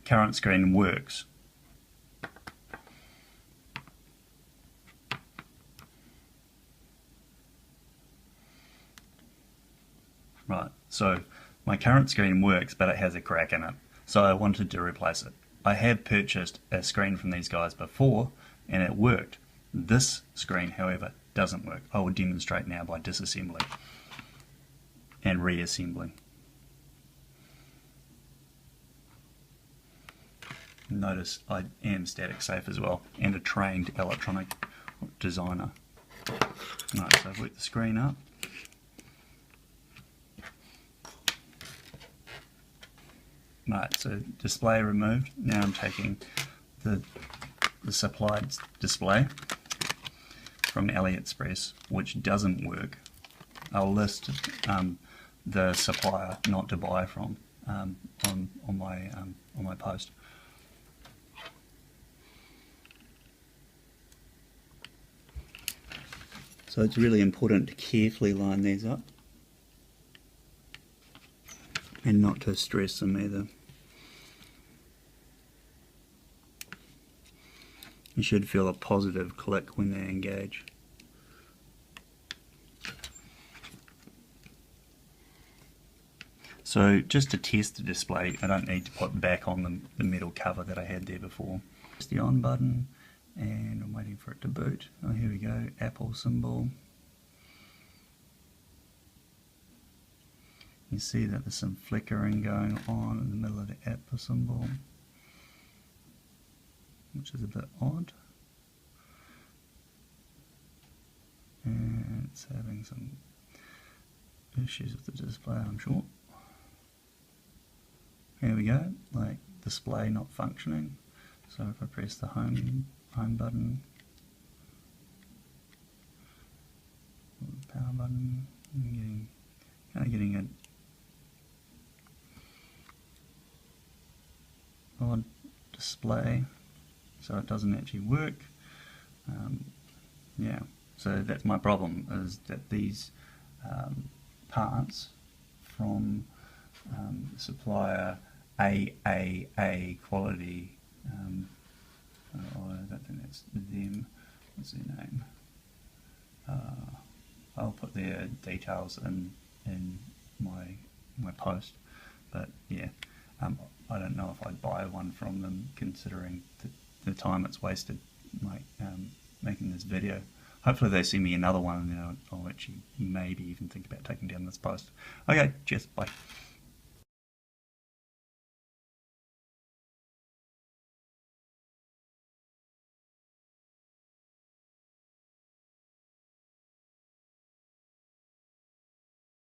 current screen works. Right, so my current screen works, but it has a crack in it, so I wanted to replace it. I have purchased a screen from these guys before and it worked. This screen, however, doesn't work. I will demonstrate now by disassembling and reassembling. Notice I am static safe as well, and a trained electronic designer. Right, so I've worked the screen up. Right, so display removed. Now I'm taking the supplied display from AliExpress, which doesn't work. I'll list the supplier not to buy from on my post. So it's really important to carefully line these up and not to stress them either. You should feel a positive click when they engage. So just to test the display, I don't need to put back on the metal cover that I had there before. It's the on button, and I'm waiting for it to boot. Oh, here we go, Apple symbol. You see that there's some flickering going on in the middle of the Apple symbol, which is a bit odd. And it's having some issues with the display, I'm sure. Here we go, like display not functioning. So if I press the home button, power button, I'm getting an odd display, so it doesn't actually work. Yeah, so that's my problem, is that these parts from Supplier AAA quality, I don't think that's them, what's their name? I'll put their details in my post, but yeah, I don't know if I'd buy one from them, considering the time it's wasted like making this video. Hopefully they send me another one, and then I'll actually maybe even think about taking down this post. Okay, cheers, bye.